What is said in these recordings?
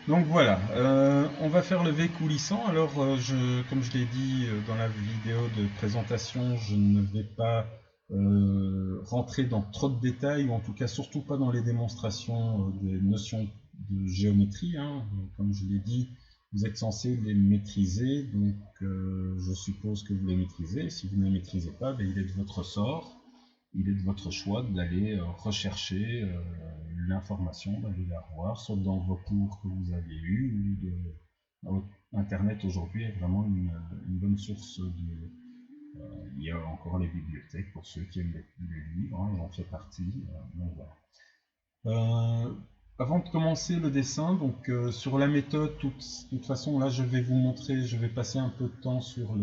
Donc voilà, on va faire le V coulissant. Alors, comme je l'ai dit dans la vidéo de présentation, je ne vais pas rentrer dans trop de détails, ou en tout cas surtout pas dans les démonstrations des notions de géométrie, hein. Comme je l'ai dit, vous êtes censé les maîtriser, donc je suppose que vous les maîtrisez. Si vous ne les maîtrisez pas, ben, il est de votre sort, il est de votre choix d'aller rechercher l'information, d'aller la revoir, soit dans vos cours que vous avez eus, ou Internet aujourd'hui est vraiment une bonne source de... il y a encore les bibliothèques pour ceux qui aiment les livres, hein, j'en fais partie. Donc voilà. Avant de commencer le dessin, donc sur la méthode, de toute façon, là je vais vous montrer, je vais passer un peu de temps sur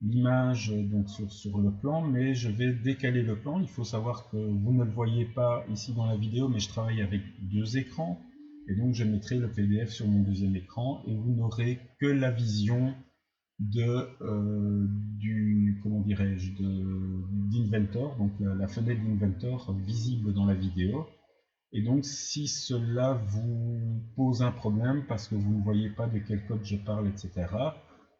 l'image, donc sur le plan, mais je vais décaler le plan. Il faut savoir que vous ne le voyez pas ici dans la vidéo, mais je travaille avec deux écrans, et donc je mettrai le PDF sur mon deuxième écran, et vous n'aurez que la vision comment dirais-je, d'Inventor, donc la fenêtre d'Inventor visible dans la vidéo. Et donc, si cela vous pose un problème parce que vous ne voyez pas de quel code je parle, etc.,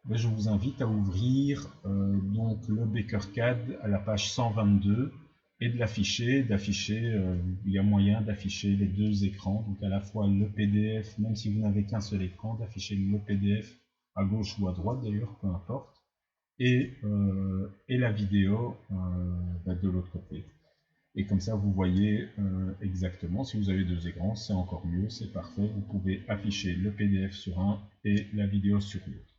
ben je vous invite à ouvrir donc le BakerCAD à la page 122 et de d'afficher, il y a moyen d'afficher les deux écrans, donc à la fois le PDF, même si vous n'avez qu'un seul écran, d'afficher le PDF à gauche ou à droite d'ailleurs, peu importe, et la vidéo ben de l'autre côté. Et comme ça, vous voyez exactement. Si vous avez deux écrans, c'est encore mieux, c'est parfait. Vous pouvez afficher le PDF sur un et la vidéo sur l'autre.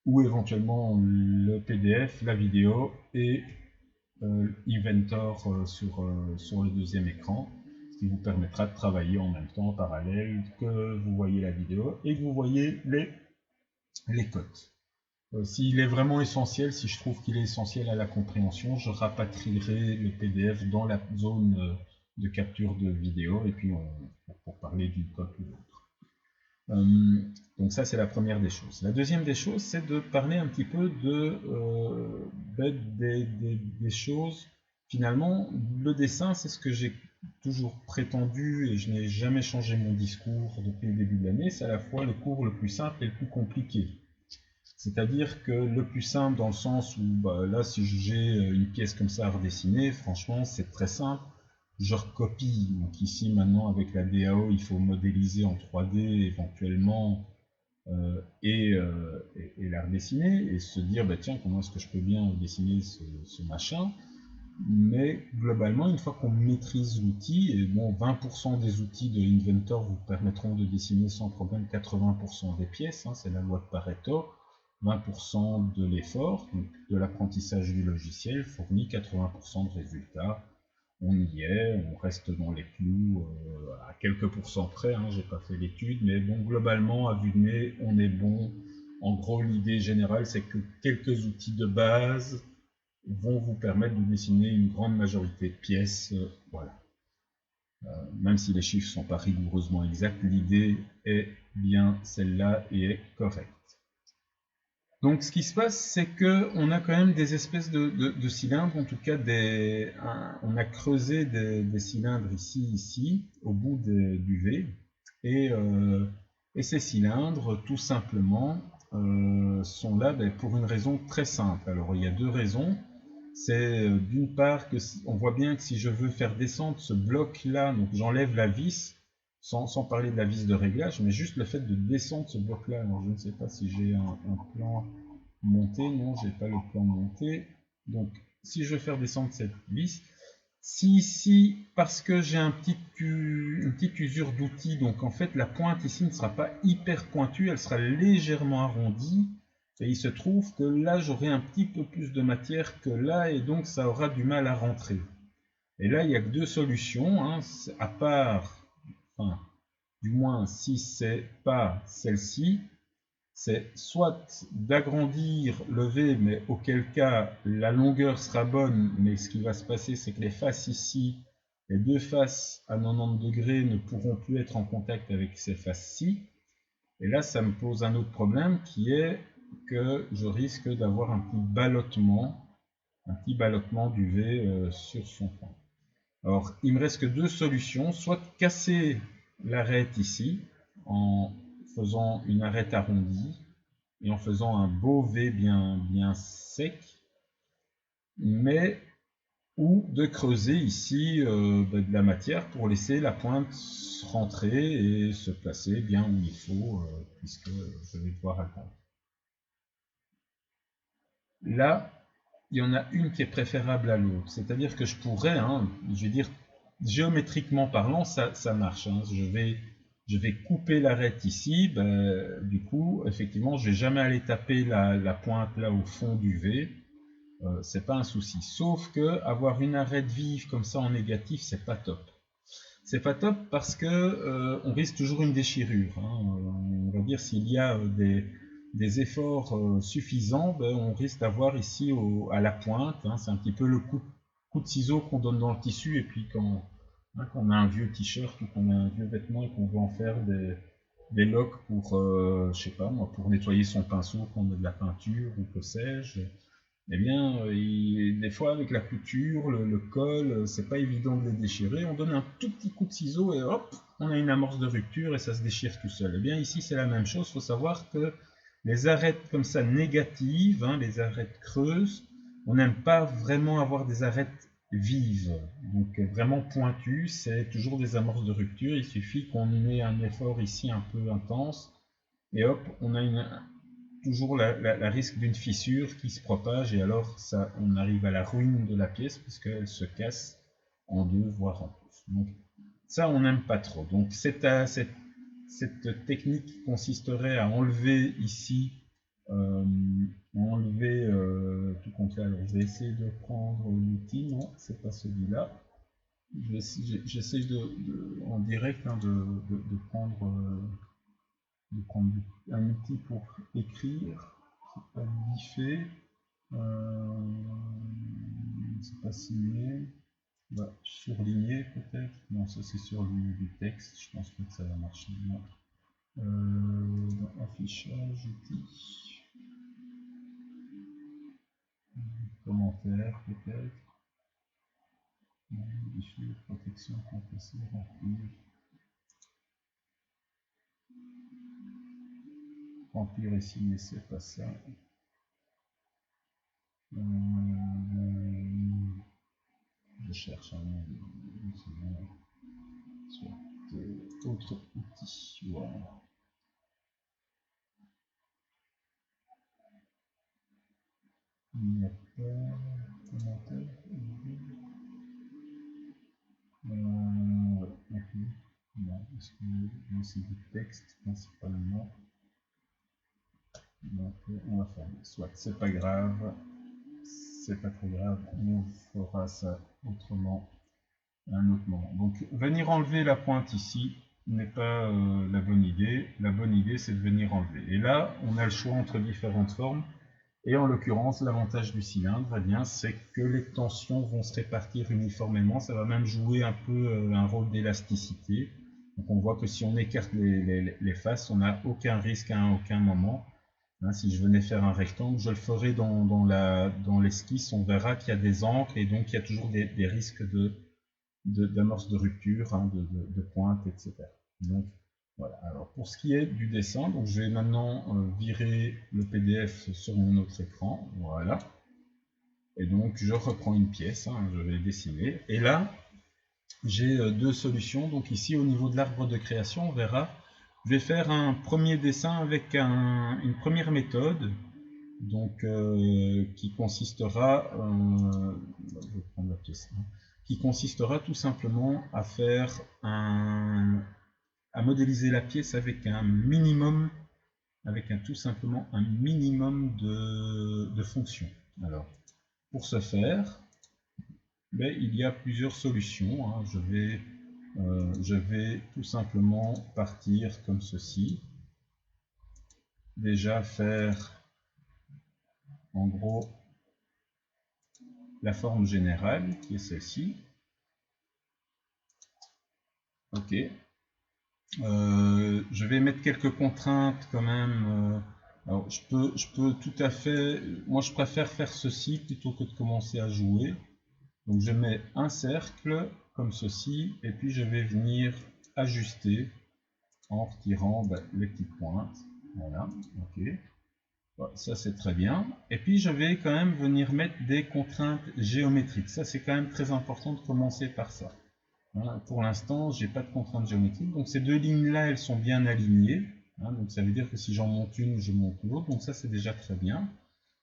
Ou éventuellement le PDF, la vidéo et Inventor sur le deuxième écran, ce qui vous permettra de travailler en même temps en parallèle, que vous voyez la vidéo et que vous voyez les codes. S'il est vraiment essentiel, si je trouve qu'il est essentiel à la compréhension, je rapatrierai le PDF dans la zone de capture de vidéo, et puis pour parler d'une code ou l'autre. Donc ça, c'est la première des choses. La deuxième des choses, c'est de parler un petit peu des choses. Finalement, le dessin, c'est ce que j'ai toujours prétendu, et je n'ai jamais changé mon discours depuis le début de l'année, c'est à la fois le cours le plus simple et le plus compliqué. C'est-à-dire que le plus simple dans le sens où, bah, là, si j'ai une pièce comme ça à redessiner, franchement, c'est très simple. Je recopie. Donc ici, maintenant, avec la DAO, il faut modéliser en 3D éventuellement et la redessiner et se dire, bah, tiens, comment est-ce que je peux bien dessiner ce machin. Mais globalement, une fois qu'on maîtrise l'outil, et bon, 20% des outils de Inventor vous permettront de dessiner sans problème 80% des pièces, hein, c'est la loi de Pareto. 20% de l'effort, de l'apprentissage du logiciel, fournit 80% de résultats. On y est, on reste dans les clous à quelques pourcents près, hein, j'ai pas fait l'étude, mais bon, globalement, à vue de nez, on est bon. En gros, l'idée générale, c'est que quelques outils de base vont vous permettre de dessiner une grande majorité de pièces. Voilà. Même si les chiffres ne sont pas rigoureusement exacts, l'idée est bien celle-là et est correcte. Donc ce qui se passe, c'est qu'on a quand même des espèces de cylindres, en tout cas on a creusé des cylindres ici, au bout du V, et ces cylindres, tout simplement, sont là pour une raison très simple. Alors il y a deux raisons. C'est d'une part que on voit bien que si je veux faire descendre ce bloc-là, donc j'enlève la vis, sans parler de la vis de réglage, mais juste le fait de descendre ce bloc-là. Alors je ne sais pas si j'ai un plan monté, non, j'ai pas le plan monté. Donc si je veux faire descendre cette vis, si ici, parce que j'ai une petite usure d'outil, donc en fait la pointe ici ne sera pas hyper pointue, elle sera légèrement arrondie. Et il se trouve que là, j'aurai un petit peu plus de matière que là, et donc ça aura du mal à rentrer. Et là, il n'y a que deux solutions, hein, à part, enfin, du moins si c'est pas celle-ci, c'est soit d'agrandir le V, mais auquel cas la longueur sera bonne, mais ce qui va se passer, c'est que les faces ici, les deux faces à 90 degrés ne pourront plus être en contact avec ces faces-ci. Et là, ça me pose un autre problème qui est que je risque d'avoir un petit ballottement du V sur son fond. Alors, il me reste que deux solutions, soit de casser l'arête ici, en faisant une arête arrondie et en faisant un beau V bien sec, mais ou de creuser ici de la matière pour laisser la pointe rentrer et se placer bien où il faut, puisque je vais devoir attendre. Là, il y en a une qui est préférable à l'autre, c'est-à-dire que je pourrais, je vais dire, géométriquement parlant, ça marche. Je vais couper l'arête ici, du coup, effectivement, je vais jamais aller taper la pointe là au fond du V. C'est pas un souci. Sauf que avoir une arête vive comme ça en négatif, c'est pas top. C'est pas top parce que on risque toujours une déchirure. On va dire s'il y a des efforts suffisants, on risque d'avoir ici à la pointe. C'est un petit peu le coup de ciseau qu'on donne dans le tissu et puis quand on a un vieux t-shirt ou qu'on a un vieux vêtement et qu'on veut en faire des loques pour, je sais pas moi, pour nettoyer son pinceau, qu'on met de la peinture ou que sais-je. Eh bien, des fois avec la couture, le col, c'est pas évident de les déchirer. On donne un tout petit coup de ciseau et hop, on a une amorce de rupture et ça se déchire tout seul. Eh bien ici c'est la même chose. Il faut savoir que les arêtes comme ça négatives, les arêtes creuses, on n'aime pas vraiment avoir des arêtes vives, donc vraiment pointues. C'est toujours des amorces de rupture. Il suffit qu'on ait un effort ici un peu intense et hop, on a toujours la risque d'une fissure qui se propage et alors ça, on arrive à la ruine de la pièce puisqu'elle se casse en deux voire en plus. Donc ça on n'aime pas trop. Donc cette technique consisterait à enlever ici, tout compte fait. Alors je vais essayer de prendre l'outil. Non, c'est pas celui-là. J'essaie en direct de prendre un outil pour écrire. C'est pas biffer, c'est pas signer, surligner peut-être. Non, ça c'est sur du texte, je pense pas que ça va marcher. Affichage, outils, commentaire peut-être. Modifier, protection, compresser, remplir. Remplir et signer, c'est pas ça. Je cherche un nom. Soit autre outil. Voilà. Commentaire. Non, parce que c'est du texte principalement. Donc on va faire soit, c'est pas grave, c'est pas très grave, on fera ça autrement à un autre moment. Donc venir enlever la pointe ici n'est pas la bonne idée. La bonne idée c'est de venir enlever. Et là on a le choix entre différentes formes. Et en l'occurrence, l'avantage du cylindre, c'est que les tensions vont se répartir uniformément. Ça va même jouer un peu un rôle d'élasticité. Donc on voit que si on écarte les faces, on n'a aucun risque à aucun moment. Si je venais faire un rectangle, je le ferai dans l'esquisse. On verra qu'il y a des encres et donc il y a toujours des risques d'amorce de rupture, de pointe, etc. Donc voilà. Alors pour ce qui est du dessin, donc je vais maintenant virer le PDF sur mon autre écran. Voilà. Et donc je reprends une pièce, je vais dessiner. Et là, j'ai deux solutions. Donc ici au niveau de l'arbre de création, on verra. Je vais faire un premier dessin avec une première méthode, donc qui consistera, je vais prendre la pièce, qui consistera tout simplement à faire à modéliser la pièce avec un minimum, tout simplement un minimum de fonctions. Alors, pour ce faire, il y a plusieurs solutions. Je vais tout simplement partir comme ceci. Déjà faire en gros la forme générale qui est celle-ci. Ok. Je vais mettre quelques contraintes quand même. Alors je peux tout à fait. Moi je préfère faire ceci plutôt que de commencer à jouer. Donc je mets un cercle comme ceci et puis je vais venir ajuster en retirant les petites pointes. Voilà, ok. Ça c'est très bien. Et puis je vais quand même venir mettre des contraintes géométriques. Ça c'est quand même très important de commencer par ça. Hein, pour l'instant, j'ai pas de contraintes géométriques. Donc ces deux lignes-là, elles sont bien alignées. Hein, donc ça veut dire que si j'en monte une, je monte l'autre. Donc ça c'est déjà très bien.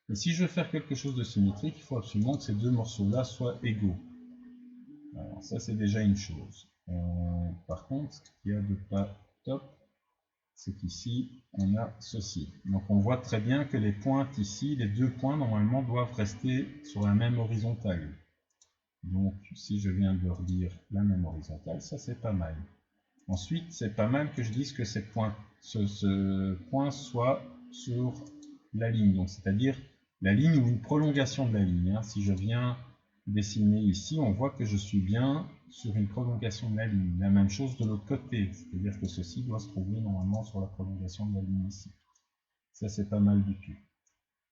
Mais si je veux faire quelque chose de symétrique, il faut absolument que ces deux morceaux-là soient égaux. Alors ça c'est déjà une chose. Par contre, ce qu'il y a de pas top, c'est qu'ici, on a ceci. Donc on voit très bien que les pointes ici, les deux points, normalement, doivent rester sur la même horizontale. Donc si je viens de leur dire la même horizontale, ça c'est pas mal. Ensuite, c'est pas mal que je dise que ce point soit sur la ligne, donc c'est-à-dire la ligne ou une prolongation de la ligne. Hein. Si je viens dessiner ici, on voit que je suis bien sur une prolongation de la ligne. La même chose de l'autre côté, c'est-à-dire que ceci doit se trouver normalement sur la prolongation de la ligne ici. Ça, c'est pas mal du tout.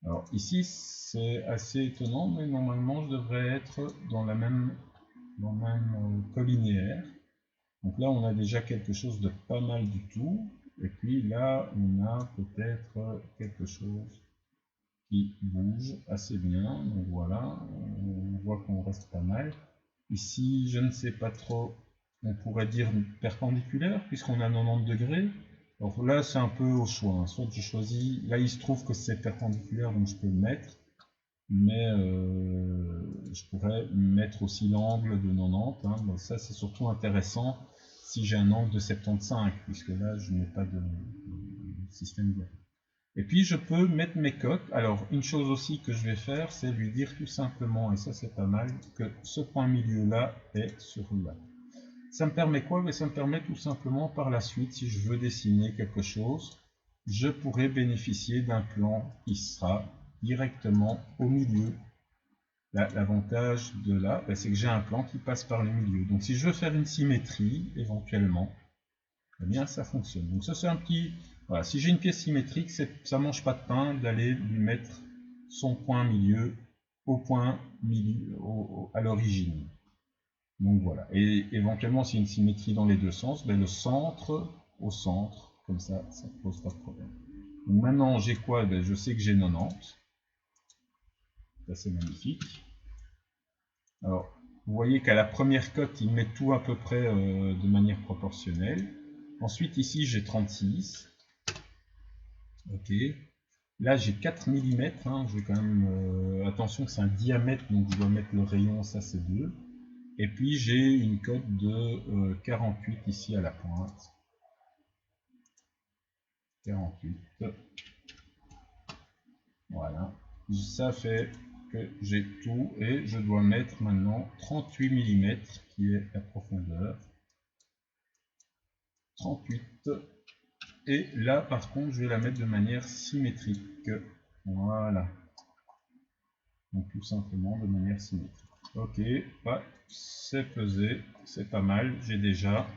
Alors ici, c'est assez étonnant, mais normalement, je devrais être dans la même collinéaire. Donc là, on a déjà quelque chose de pas mal du tout. Et puis là, on a peut-être quelque chose qui bouge assez bien. Donc voilà, on voit qu'on reste pas mal. Ici, je ne sais pas trop, on pourrait dire perpendiculaire, puisqu'on a 90 degrés. Alors là, c'est un peu au choix. Hein. Soit je choisis, là il se trouve que c'est perpendiculaire, donc je peux le mettre. Mais je pourrais mettre aussi l'angle de 90. Hein. Donc ça, c'est surtout intéressant si j'ai un angle de 75, puisque là, je n'ai pas de système de... Et puis, je peux mettre mes cotes. Alors, une chose aussi que je vais faire, c'est lui dire tout simplement, et ça, c'est pas mal, que ce point milieu-là est sur là. Ça me permet quoi? Ça me permet tout simplement, par la suite, si je veux dessiner quelque chose, je pourrais bénéficier d'un plan qui sera directement au milieu. L'avantage de là, c'est que j'ai un plan qui passe par le milieu. Donc si je veux faire une symétrie, éventuellement, eh bien ça fonctionne. Donc ça c'est un petit... Voilà, si j'ai une pièce symétrique, ça mange pas de pain d'aller lui mettre son point milieu au point milieu, à l'origine. Donc voilà. Et éventuellement, s'il y a une symétrie dans les deux sens, le centre au centre, comme ça ne pose pas de problème. Donc maintenant, j'ai quoi? Je sais que j'ai 90. Ça c'est magnifique. Alors, vous voyez qu'à la première cote, il met tout à peu près de manière proportionnelle. Ensuite, ici, j'ai 36. Ok. Là, j'ai 4 mm. Hein. Je vais quand même... attention que c'est un diamètre, donc je dois mettre le rayon, ça c'est 2. Et puis, j'ai une cote de 48 ici à la pointe. 48. Voilà. Ça fait que j'ai tout et je dois mettre maintenant 38 mm qui est la profondeur. 38. Et là, par contre, je vais la mettre de manière symétrique. Voilà. Donc tout simplement de manière symétrique. Ok, c'est pesé, c'est pas mal. J'ai déjà,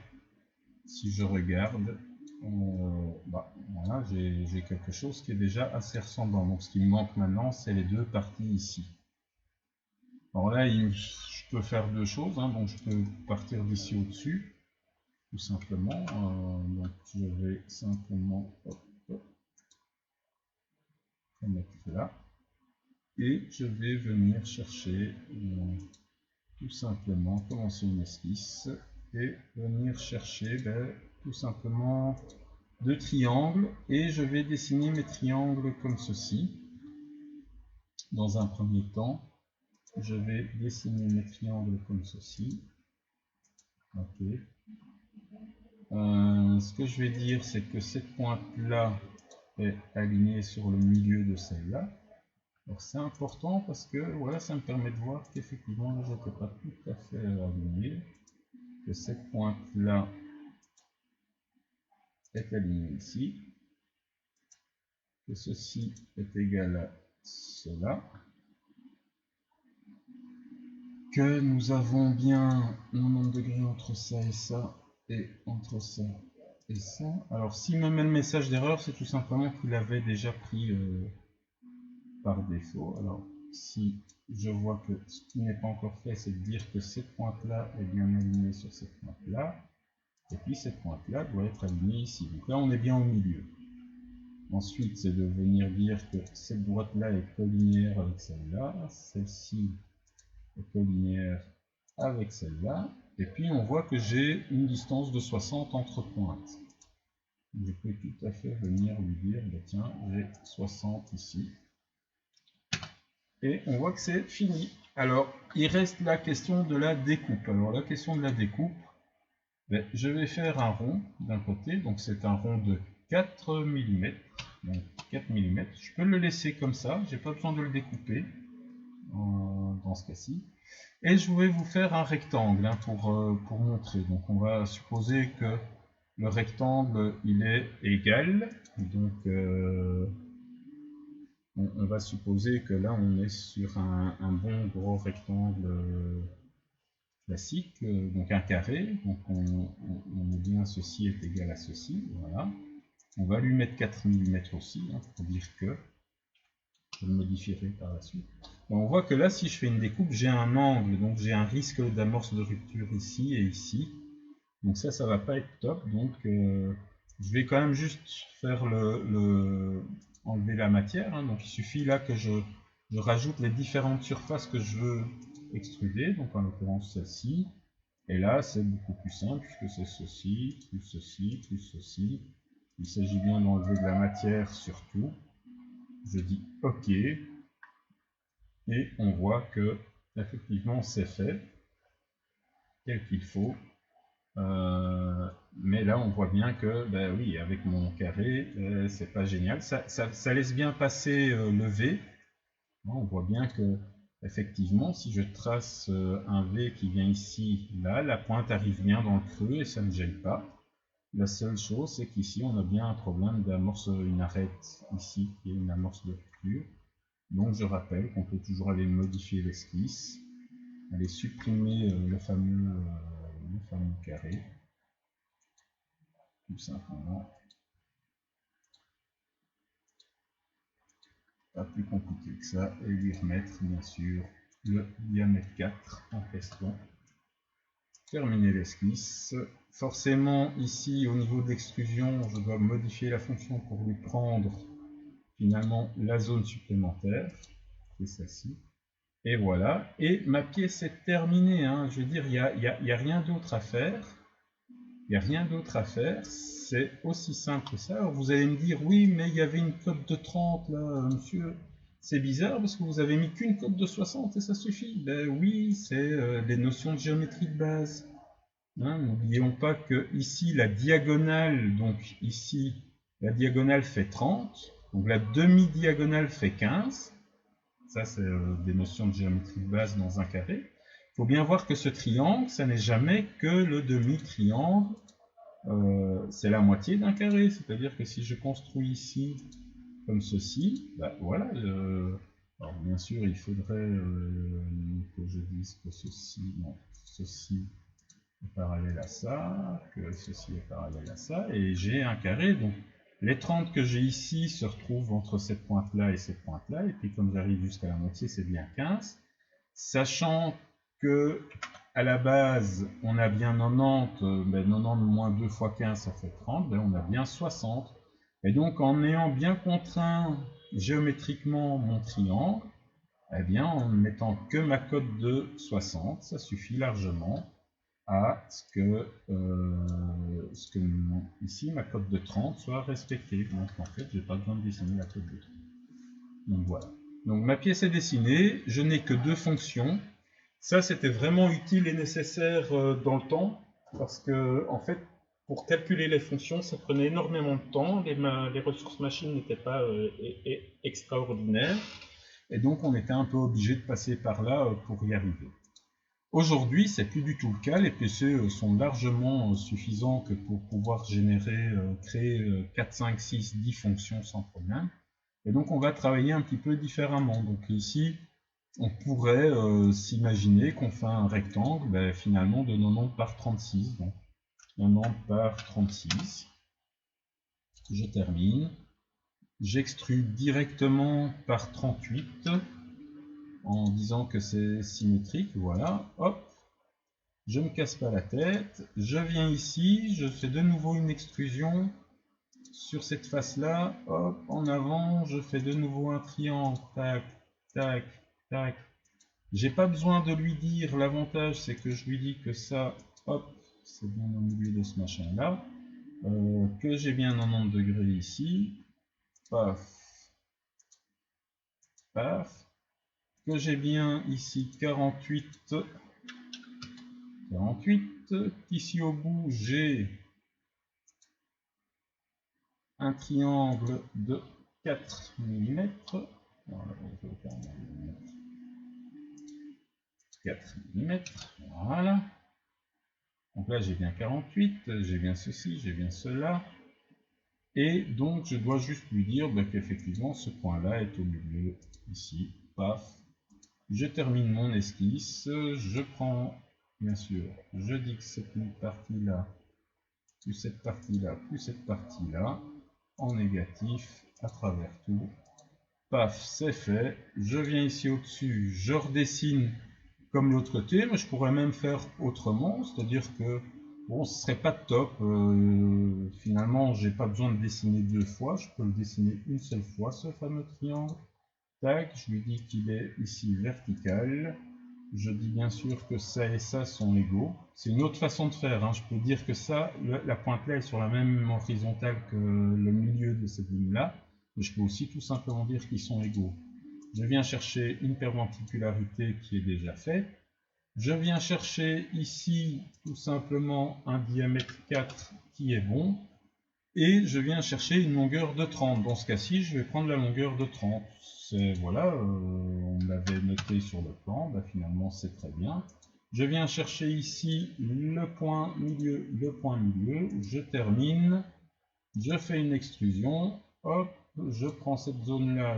si je regarde, voilà, j'ai quelque chose qui est déjà assez ressemblant. Donc ce qui me manque maintenant, c'est les deux parties ici. Alors là, je peux faire deux choses. Hein, donc je peux partir d'ici au-dessus, tout simplement. Donc je vais simplement mettre là. Et je vais venir chercher tout simplement, commencer une esquisse et venir chercher tout simplement deux triangles et je vais dessiner mes triangles comme ceci. Dans un premier temps, je vais dessiner mes triangles comme ceci. Ok. Ce que je vais dire, c'est que cette pointe-là est alignée sur le milieu de celle-là. Alors c'est important parce que voilà, ça me permet de voir qu'effectivement je n'étais pas tout à fait aligné, que cette pointe-là est alignée ici, que ceci est égal à cela, que nous avons bien 90 degrés entre ça et ça, et entre ça et ça. Alors s'il me met le message d'erreur, c'est tout simplement qu'il avait déjà pris par défaut. Alors si je vois que ce qui n'est pas encore fait, c'est de dire que cette pointe-là est bien alignée sur cette pointe-là. Et puis cette pointe-là doit être alignée ici. Donc là, on est bien au milieu. Ensuite, c'est de venir dire que cette droite-là est collinéaire avec celle-là. Celle-ci est collinéaire avec celle-là. Et puis, on voit que j'ai une distance de 60 entre pointes. Je peux tout à fait venir lui dire, bah tiens, j'ai 60 ici. Et on voit que c'est fini. Alors, il reste la question de la découpe. Alors, la question de la découpe, ben, je vais faire un rond d'un côté. Donc, c'est un rond de 4 mm. Donc, 4 mm. Je peux le laisser comme ça. Je n'ai pas besoin de le découper dans ce cas-ci. Et je vais vous faire un rectangle hein, pour montrer. Donc, on va supposer que le rectangle, il est égal. Donc, on va supposer que là, on est sur un bon gros rectangle classique, donc un carré. Donc, on est bien ceci est égal à ceci. Voilà. On va lui mettre 4 mm aussi, hein, pour dire que. Je le modifierai par la suite. Et on voit que là, si je fais une découpe, j'ai un angle. Donc, j'ai un risque d'amorce de rupture ici et ici. Donc ça va pas être top. Donc, je vais quand même juste faire enlever la matière. Hein. Donc, il suffit là que je rajoute les différentes surfaces que je veux extruder. Donc, en l'occurrence, celle-ci. Et là, c'est beaucoup plus simple puisque c'est ceci, plus ceci, plus ceci. Il s'agit bien d'enlever de la matière surtout. Je dis OK. Et on voit que, effectivement, c'est fait. Tel qu'il faut. Mais là on voit bien que ben oui, avec mon carré c'est pas génial, ça laisse bien passer le V. On voit bien que effectivement si je trace un V qui vient ici, là la pointe arrive bien dans le creux et ça ne gêne pas. La seule chose c'est qu'ici on a bien un problème d'amorce, une arête ici qui est une amorce de rupture. Donc je rappelle qu'on peut toujours aller modifier l'esquisse, aller supprimer le fameux carré, tout simplement. Pas plus compliqué que ça, et lui remettre bien sûr le diamètre 4 en question. Terminer l'esquisse. Forcément ici au niveau d'extrusion, je dois modifier la fonction pour lui prendre finalement la zone supplémentaire, c'est celle-ci. Et voilà, et ma pièce est terminée, hein. Je veux dire, il n'y a rien d'autre à faire. Il n'y a rien d'autre à faire, c'est aussi simple que ça. Alors vous allez me dire, oui, mais il y avait une cote de 30 là, monsieur. C'est bizarre parce que vous avez mis qu'une cote de 60 et ça suffit. Ben oui, c'est des notions de géométrie de base. Hein, n'oublions pas que ici, la diagonale, donc ici, la diagonale fait 30. Donc la demi-diagonale fait 15. Ça, c'est des notions de géométrie de base dans un carré. Il faut bien voir que ce triangle, ça n'est jamais que le demi-triangle. C'est la moitié d'un carré. C'est-à-dire que si je construis ici comme ceci, bah, voilà. Alors bien sûr, il faudrait que je dise que ceci, non, ceci est parallèle à ça, que ceci est parallèle à ça, et j'ai un carré. Donc les 30 que j'ai ici se retrouvent entre cette pointe-là et cette pointe-là, et puis comme j'arrive jusqu'à la moitié, c'est bien 15. Sachant que à la base, on a bien 90, ben 90 moins 2 fois 15, ça fait 30, ben on a bien 60. Et donc en ayant bien contraint géométriquement mon triangle, eh bien en ne mettant que ma cote de 60, ça suffit largement à ce que ici ma cote de 30 soit respectée. Donc en fait, j'ai pas besoin de dessiner la cote de 30. Donc voilà. Donc ma pièce est dessinée, je n'ai que deux fonctions. Ça, c'était vraiment utile et nécessaire dans le temps, parce que en fait, pour calculer les fonctions, ça prenait énormément de temps. Les ressources machines n'étaient pas extraordinaires, et donc on était un peu obligé de passer par là pour y arriver. Aujourd'hui, c'est plus du tout le cas. Les PC sont largement suffisants que pour pouvoir créer 4, 5, 6, 10 fonctions sans problème. Et donc, on va travailler un petit peu différemment. Donc ici, on pourrait s'imaginer qu'on fait un rectangle, ben, finalement, de 90 par 36. Donc, 90 par 36. Je termine. J'extrude directement par 38 en disant que c'est symétrique. Voilà, hop. Je me casse pas la tête, je viens ici, je fais de nouveau une extrusion sur cette face là, hop, en avant, je fais de nouveau un triangle, tac, tac, tac. J'ai pas besoin de lui dire, l'avantage c'est que je lui dis que ça, hop, c'est bien au milieu de ce machin là, que j'ai bien 90 degrés ici, paf, paf, que j'ai bien ici 48, qu'ici au bout j'ai un triangle de 4 mm, voilà, 4 mm, voilà. Donc là j'ai bien 48, j'ai bien ceci, j'ai bien cela. Et donc je dois juste lui dire qu'effectivement ce point-là est au milieu, ici, paf. Je termine mon esquisse, je prends, bien sûr, je dis que cette partie-là, plus cette partie-là, plus cette partie-là, en négatif, à travers tout. Paf, c'est fait. Je viens ici au-dessus, je redessine comme l'autre côté, mais je pourrais même faire autrement, c'est-à-dire que bon, ce serait pas top. Finalement, j'ai pas besoin de dessiner deux fois, je peux le dessiner une seule fois, ce fameux triangle. Tac, je lui dis qu'il est ici vertical. Je dis bien sûr que ça et ça sont égaux. C'est une autre façon de faire, hein. Je peux dire que ça, la pointe là est sur la même horizontale que le milieu de cette ligne-là, mais je peux aussi tout simplement dire qu'ils sont égaux. Je viens chercher une perpendicularité qui est déjà faite. Je viens chercher ici tout simplement un diamètre 4 qui est bon. Et je viens chercher une longueur de 30. Dans ce cas-ci, je vais prendre la longueur de 30. Voilà, on l'avait noté sur le plan, finalement c'est très bien. Je viens chercher ici le point milieu, je termine, je fais une extrusion, hop, je prends cette zone-là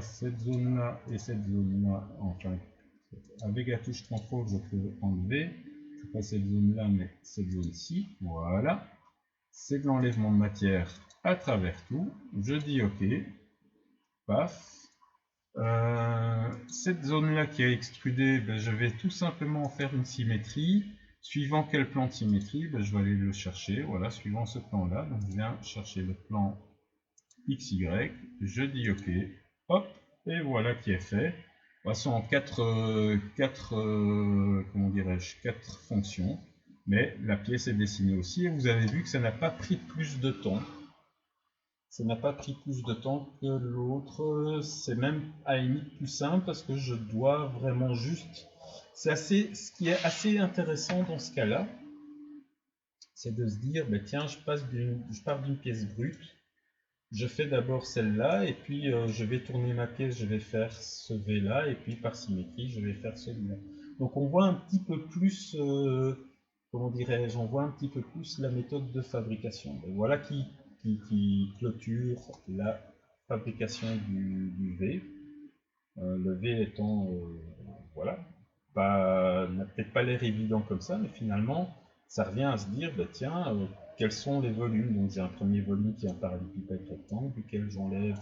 et cette zone-là, enfin, avec la touche contrôle, je peux enlever, c'est pas cette zone-là, mais cette zone-ci, voilà. C'est de l'enlèvement de matière à travers tout. Je dis OK, paf. Cette zone-là qui est extrudée, je vais tout simplement en faire une symétrie. Suivant quel plan de symétrie, je vais aller le chercher. Voilà, suivant ce plan-là. Donc je viens chercher le plan XY. Je dis OK, hop, et voilà qui est fait. De toute façon, en 4 fonctions. Mais la pièce est dessinée aussi, et vous avez vu que ça n'a pas pris plus de temps. Ça n'a pas pris plus de temps que l'autre. C'est même à la limite plus simple parce que je dois vraiment juste. Ce qui est assez intéressant dans ce cas-là, c'est de se dire, tiens, je pars d'une pièce brute. Je fais d'abord celle-là, et puis je vais tourner ma pièce, je vais faire ce V-là, et puis par symétrie, je vais faire celui-là. Donc on voit un petit peu plus, comment dirais-je, on voit un petit peu plus la méthode de fabrication. Et voilà qui clôture la fabrication du V. Le V étant, voilà, n'a peut-être pas l'air évident comme ça, mais finalement, ça revient à se dire, tiens, quels sont les volumes. Donc j'ai un premier volume qui est un parallélépipède rectangle, duquel j'enlève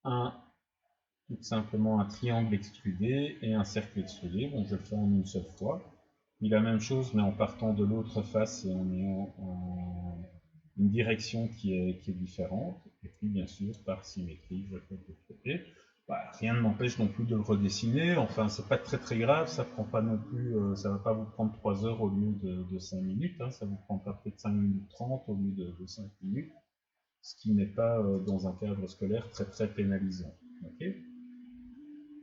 tout simplement un triangle extrudé et un cercle extrudé. Bon, je le fais en une seule fois. Puis la même chose, mais en partant de l'autre face et en ayant une direction qui est différente. Et puis bien sûr, par symétrie, je fais de l'autre côté. Rien ne m'empêche non plus de le redessiner. Enfin, c'est pas très grave. Ça prend pas non plus, ça va pas vous prendre 3 heures au lieu de 5 minutes. Hein. Ça vous prendra peut-être 5 minutes 30 au lieu de 5 minutes. Ce qui n'est pas dans un cadre scolaire très pénalisant. Okay.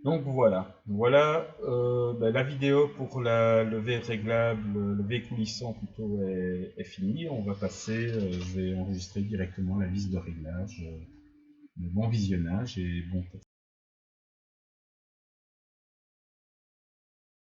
Donc voilà, la vidéo pour le V réglable, le V coulissant plutôt est finie. On va passer, je vais enregistrer directement la liste de réglage. Bon visionnage et bon test.